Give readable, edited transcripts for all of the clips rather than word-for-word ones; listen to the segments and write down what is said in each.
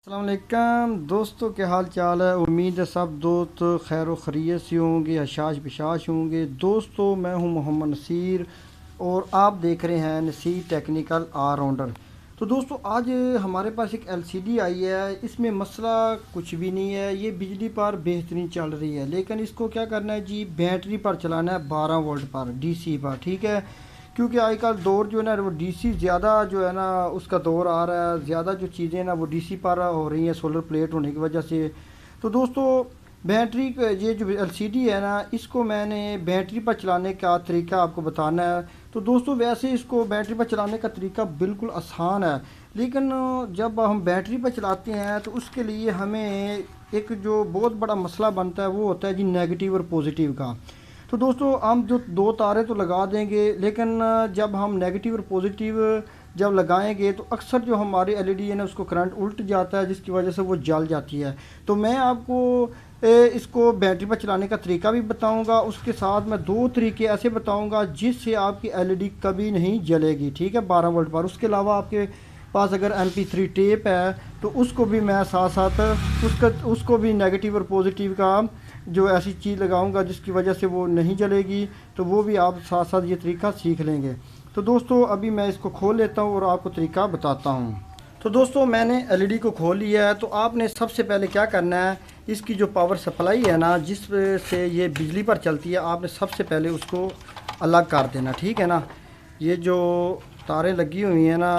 अस्सलाम वालेकुम दोस्तों, क्या हाल चाल है। उम्मीद है सब दोस्त खैर व खैरियत से होंगे, हशाश बिशाश होंगे। दोस्तों मैं हूं मोहम्मद नसीर और आप देख रहे हैं नसीर टेक्निकल ऑलराउंडर। तो दोस्तों आज हमारे पास एक एलसीडी आई है। इसमें मसला कुछ भी नहीं है, ये बिजली पर बेहतरीन चल रही है, लेकिन इसको क्या करना है जी, बैटरी पर चलाना है 12 वोल्ट पर डीसी पर। ठीक है, क्योंकि आजकल दौर जो है ना वो डीसी ज़्यादा जो है ना उसका दौर आ रहा है। ज़्यादा जो चीज़ें ना वो डीसी पर हो रही हैं सोलर प्लेट होने की वजह से। तो दोस्तों बैटरी ये जो एलसीडी है ना, इसको मैंने बैटरी पर चलाने का तरीका आपको बताना है। तो दोस्तों वैसे इसको बैटरी पर चलाने का तरीका बिल्कुल आसान है, लेकिन जब हम बैटरी पर चलाते हैं तो उसके लिए हमें एक जो बहुत बड़ा मसला बनता है वो होता है जी नेगेटिव और पॉजिटिव का। तो दोस्तों हम जो दो तारे तो लगा देंगे, लेकिन जब हम नेगेटिव और पॉजिटिव जब लगाएंगे तो अक्सर जो हमारी एलईडी है ना उसको करंट उल्ट जाता है, जिसकी वजह से वो जल जाती है। तो मैं आपको इसको बैटरी पर चलाने का तरीका भी बताऊंगा, उसके साथ मैं दो तरीके ऐसे बताऊंगा जिससे आपकी एलईडी कभी नहीं जलेगी। ठीक है, 12 वोल्ट पर। उसके अलावा आपके पास अगर MP3 टेप है तो उसको भी मैं साथ साथ उसको भी नेगेटिव और पॉजिटिव का जो ऐसी चीज़ लगाऊंगा जिसकी वजह से वो नहीं जलेगी, तो वो भी आप साथ साथ ये तरीका सीख लेंगे। तो दोस्तों अभी मैं इसको खोल लेता हूँ और आपको तरीका बताता हूँ। तो दोस्तों मैंने एलईडी को खोल लिया है। तो आपने सबसे पहले क्या करना है, इसकी जो पावर सप्लाई है ना जिस से ये बिजली पर चलती है, आपने सबसे पहले उसको अलग कर देना। ठीक है ना, ये जो तारें लगी हुई हैं ना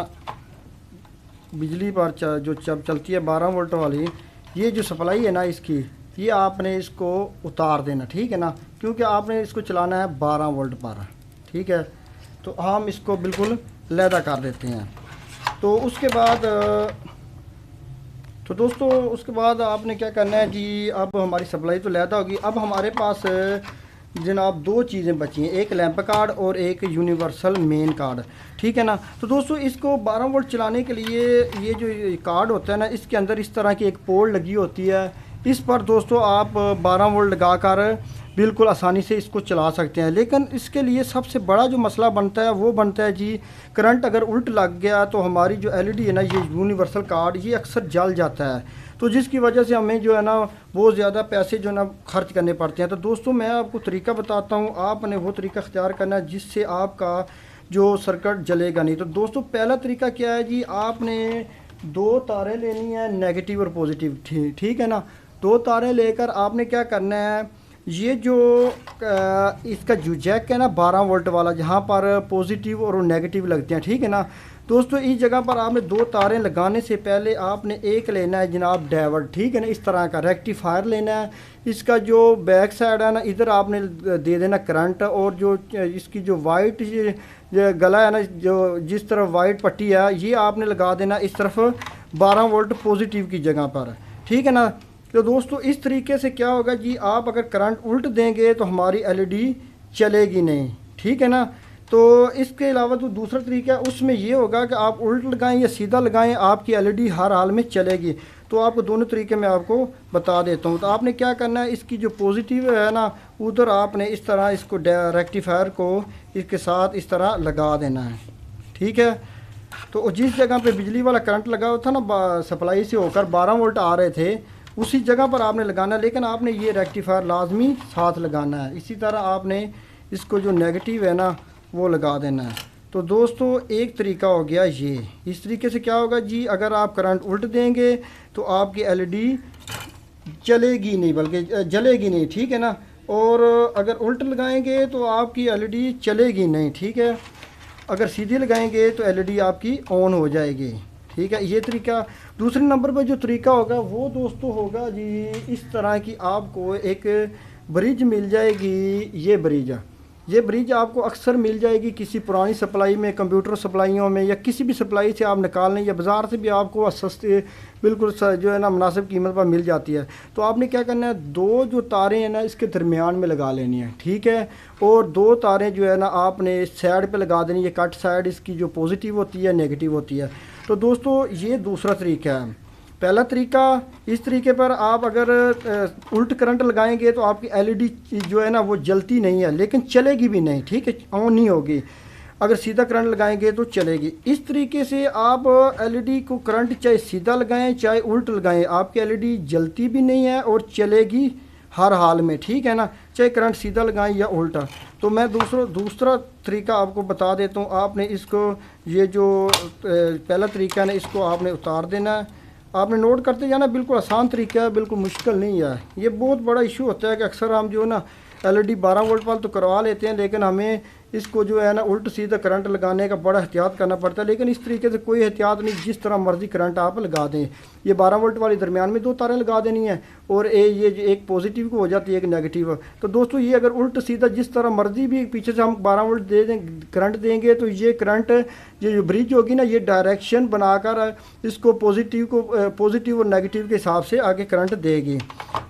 बिजली पर जो चलती है 12 वोल्ट वाली, ये जो सप्लाई है ना इसकी, ये आपने इसको उतार देना। ठीक है ना, क्योंकि आपने इसको चलाना है 12 वोल्ट पर। ठीक है, तो हम इसको बिल्कुल लैदा कर देते हैं। तो उसके बाद तो दोस्तों उसके बाद आपने क्या करना है जी, अब हमारी सप्लाई तो लैदा होगी। अब हमारे पास जनाब दो चीज़ें बची हैं, एक लैंप कार्ड और एक यूनिवर्सल मेन कार्ड। ठीक है ना, तो दोस्तों इसको 12 वोल्ट चलाने के लिए ये जो कार्ड होता है ना, इसके अंदर इस तरह की एक पोल लगी होती है। इस पर दोस्तों आप 12 वोल्ट लगाकर बिल्कुल आसानी से इसको चला सकते हैं। लेकिन इसके लिए सबसे बड़ा जो मसला बनता है वो बनता है जी, करंट अगर उल्ट लग गया तो हमारी जो एलईडी है ना, ये यूनिवर्सल कार्ड ये अक्सर जल जाता है, तो जिसकी वजह से हमें जो है ना बहुत ज़्यादा पैसे जो है ना खर्च करने पड़ते हैं। तो दोस्तों मैं आपको तरीका बताता हूँ, आपने वो तरीका अख्तियार करना है जिससे आपका जो सर्किट जलेगा नहीं। तो दोस्तों पहला तरीका क्या है जी, आपने दो तारें लेनी है नेगेटिव और पॉजिटिव। ठीक है ना, दो तारें लेकर आपने क्या करना है, ये जो इसका जो जैक है ना 12 वोल्ट वाला, जहाँ पर पॉजिटिव और नेगेटिव लगते हैं। ठीक है ना दोस्तों, इस जगह पर आपने दो तारें लगाने से पहले आपने एक लेना है जनाब डायोड। ठीक है ना, इस तरह का रेक्टिफायर लेना है। इसका जो बैक साइड है ना, इधर आपने दे देना करंट, और जो इसकी जो वाइट गला है ना, जो जिस तरफ वाइट पट्टी है, ये आपने लगा देना इस तरफ 12 वोल्ट पॉजिटिव की जगह पर। ठीक है ना, तो दोस्तों इस तरीके से क्या होगा जी, आप अगर करंट उल्ट देंगे तो हमारी एलईडी चलेगी नहीं। ठीक है ना, तो इसके अलावा जो दूसरा तरीका है उसमें ये होगा कि आप उल्ट लगाएं या सीधा लगाएं, आपकी एलईडी हर हाल में चलेगी। तो आपको दोनों तरीके मैं आपको बता देता हूँ। तो आपने क्या करना है, इसकी जो पॉजिटिव है ना उधर आपने इस तरह इसको रेक्टिफायर को इसके साथ इस तरह लगा देना है। ठीक है, तो जिस जगह पे बिजली वाला करंट लगा हुआ था ना, सप्लाई से होकर 12 वोल्ट आ रहे थे, उसी जगह पर आपने लगाना है, लेकिन आपने ये रेक्टिफायर लाजमी साथ लगाना है। इसी तरह आपने इसको जो नेगेटिव है ना वो लगा देना है। तो दोस्तों एक तरीका हो गया ये। इस तरीके से क्या होगा जी, अगर आप करंट उल्ट देंगे तो आपकी एलईडी चलेगी नहीं बल्कि जलेगी नहीं। ठीक है ना, और अगर उल्ट लगाएंगे तो आपकी एलईडी चलेगी नहीं। ठीक है, अगर सीधी लगाएंगे तो एलईडी आपकी ऑन हो जाएगी। ठीक है, ये तरीका। दूसरे नंबर पर जो तरीका होगा वो दोस्तों होगा जी, इस तरह की आपको एक ब्रिज मिल जाएगी। ये ब्रिज आपको अक्सर मिल जाएगी किसी पुरानी सप्लाई में, कंप्यूटर सप्लाइयों में, या किसी भी सप्लाई से आप निकाल लें, या बाज़ार से भी आपको सस्ते बिल्कुल जो है ना मुनासिब कीमत पर मिल जाती है। तो आपने क्या करना है, दो जो तारें हैं ना इसके दरमियान में लगा लेनी है। ठीक है, और दो तारें जो है ना आपने साइड पे लगा देनी है, कट साइड इसकी जो पॉजिटिव होती है नेगेटिव होती है। तो दोस्तों ये दूसरा तरीका है। पहला तरीका, इस तरीके पर आप अगर उल्ट करंट लगाएंगे तो आपकी एलईडी जो है ना वो जलती नहीं है, लेकिन चलेगी भी नहीं। ठीक है, ऑन नहीं होगी। अगर सीधा करंट लगाएंगे तो चलेगी। इस तरीके से आप एलईडी को करंट चाहे सीधा लगाएं चाहे उल्ट लगाएं, आपकी एलईडी जलती भी नहीं है और चलेगी हर हाल में, ठीक है ना, चाहे करंट सीधा लगाएं या उल्टा। तो मैं दूसरा तरीका आपको बता देता हूँ। आपने इसको ये जो पहला तरीका है ना, इसको आपने उतार देना है, आपने नोट करते जाना। बिल्कुल आसान तरीका है, बिल्कुल मुश्किल नहीं है। ये बहुत बड़ा इशू होता है कि अक्सर हम जो है ना एलईडी 12 वोल्ट वाला तो करवा लेते हैं, लेकिन हमें इसको जो है ना उल्ट सीधा करंट लगाने का बड़ा एहतियात करना पड़ता है। लेकिन इस तरीके से कोई एहतियात नहीं, जिस तरह मर्जी करंट आप लगा दें। ये 12 वोल्ट वाली दरमियान में 2 तारें लगा देनी है और ये एक पॉजिटिव को हो जाती है एक नेगेटिव। तो दोस्तों ये अगर उल्ट सीधा जिस तरह मर्जी भी पीछे से हम 12 वोल्ट दे दें करंट देंगे, तो ये करंट ये जो ब्रिज होगी ना, ये डायरेक्शन बनाकर इसको पॉजिटिव और नेगेटिव के हिसाब से आगे करंट देगी।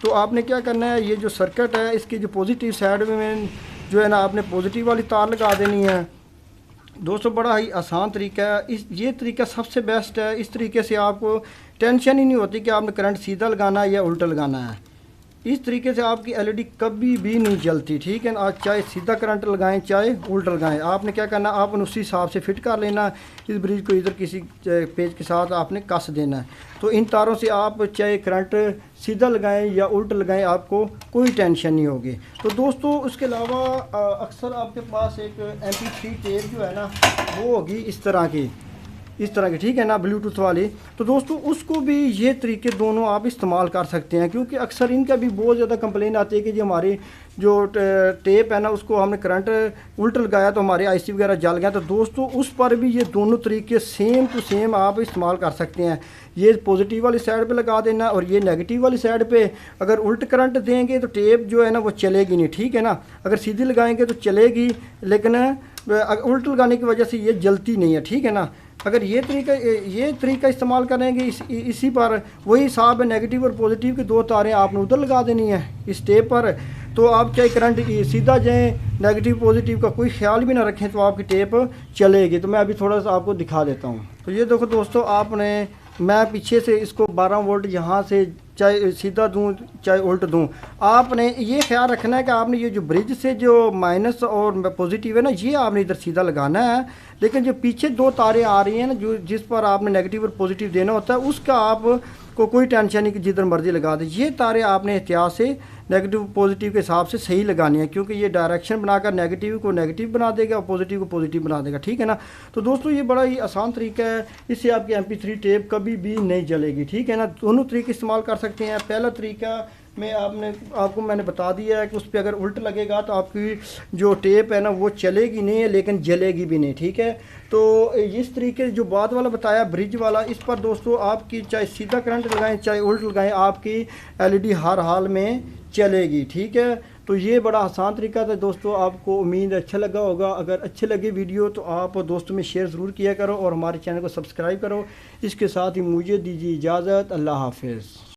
तो आपने क्या करना है, ये जो सर्किट है इसकी जो पॉजिटिव साइड में जो है ना आपने पॉजिटिव वाली तार लगा देनी है। दोस्तों बड़ा ही आसान तरीका है, ये तरीका सबसे बेस्ट है। इस तरीके से आपको टेंशन ही नहीं होती कि आपने करंट सीधा लगाना है या उल्टा लगाना है। इस तरीके से आपकी एलईडी कभी भी नहीं जलती, ठीक है ना। आज चाहे सीधा करंट लगाएं चाहे उल्टा लगाएं, आपने क्या करना, आपने उसी हिसाब से फिट कर लेना। इस ब्रिज को इधर किसी पेज के साथ आपने कस देना है। तो इन तारों से आप चाहे करंट सीधा लगाएं या उल्टा लगाएं, आपको कोई टेंशन नहीं होगी। तो दोस्तों उसके अलावा अक्सर आपके पास एक MP3 टेप जो है ना वो होगी इस तरह की, ठीक है ना, ब्लूटूथ वाली। तो दोस्तों उसको भी ये तरीके दोनों आप इस्तेमाल कर सकते हैं, क्योंकि अक्सर इनका भी बहुत ज़्यादा कंप्लेन आती है कि जो हमारी जो टेप है ना उसको हमने करंट उल्टा लगाया तो हमारे IC वगैरह जल गया। तो दोस्तों उस पर भी ये दोनों तरीके सेम टू सेम आप इस्तेमाल कर सकते हैं। ये पॉजिटिव वाली साइड पे लगा देना और ये नेगेटिव वाली साइड पे अगर उल्ट करंट देंगे तो टेप जो है ना वो चलेगी नहीं, ठीक है ना। अगर सीधी लगाएंगे तो चलेगी, लेकिन उल्ट लगाने की वजह से ये जलती नहीं है, ठीक है ना। अगर ये तरीका इस्तेमाल करेंगे इसी पर वही हिसाब है, नेगेटिव और पॉजिटिव की 2 तारें आपने उधर लगा देनी है इस टेप पर। तो आप चाहे करंट सीधा जाए नेगेटिव पॉजिटिव का कोई ख्याल भी ना रखें तो आपकी टेप चलेगी। तो मैं अभी थोड़ा सा आपको दिखा देता हूँ। तो ये देखो दोस्तों, मैं पीछे से इसको 12 वोल्ट यहाँ से चाहे सीधा दूं चाहे उल्ट दूं, आपने ये ख्याल रखना है कि आपने ये जो ब्रिज से जो माइनस और पॉजिटिव है ना ये आपने इधर सीधा लगाना है। लेकिन जो पीछे 2 तारें आ रही हैं ना जो जिस पर आपने नेगेटिव और पॉजिटिव देना होता है उसका आपको कोई टेंशन नहीं कि जिधर मर्जी लगा दे। ये तारें आपने एहतियात से नेगेटिव पॉजिटिव के हिसाब से सही लगानी है, क्योंकि ये डायरेक्शन बनाकर नेगेटिव को नेगेटिव बना देगा और पॉजिटिव को पॉजिटिव बना देगा, ठीक है ना। तो दोस्तों ये बड़ा ही आसान तरीका है, इससे आपकी MP3 टेप कभी भी नहीं जलेगी, ठीक है ना। दोनों तरीके इस्तेमाल कर सकते हैं। पहला तरीका में आपको मैंने बता दिया है कि उस पर अगर उल्ट लगेगा तो आपकी जो टेप है ना वो चलेगी नहीं है, लेकिन जलेगी भी नहीं, ठीक है। तो इस तरीके से जो बाद वाला बताया ब्रिज वाला, इस पर दोस्तों आपकी चाहे सीधा करंट लगाएं चाहे उल्ट लगाएं, आपकी एलईडी हर हाल में चलेगी, ठीक है। तो ये बड़ा आसान तरीका था दोस्तों, आपको उम्मीद अच्छा लगा होगा। अगर अच्छे लगे वीडियो तो आप दोस्तों में शेयर ज़रूर किया करो और हमारे चैनल को सब्सक्राइब करो। इसके साथ ही मुझे दीजिए इजाज़त। अल्लाह हाफिज़।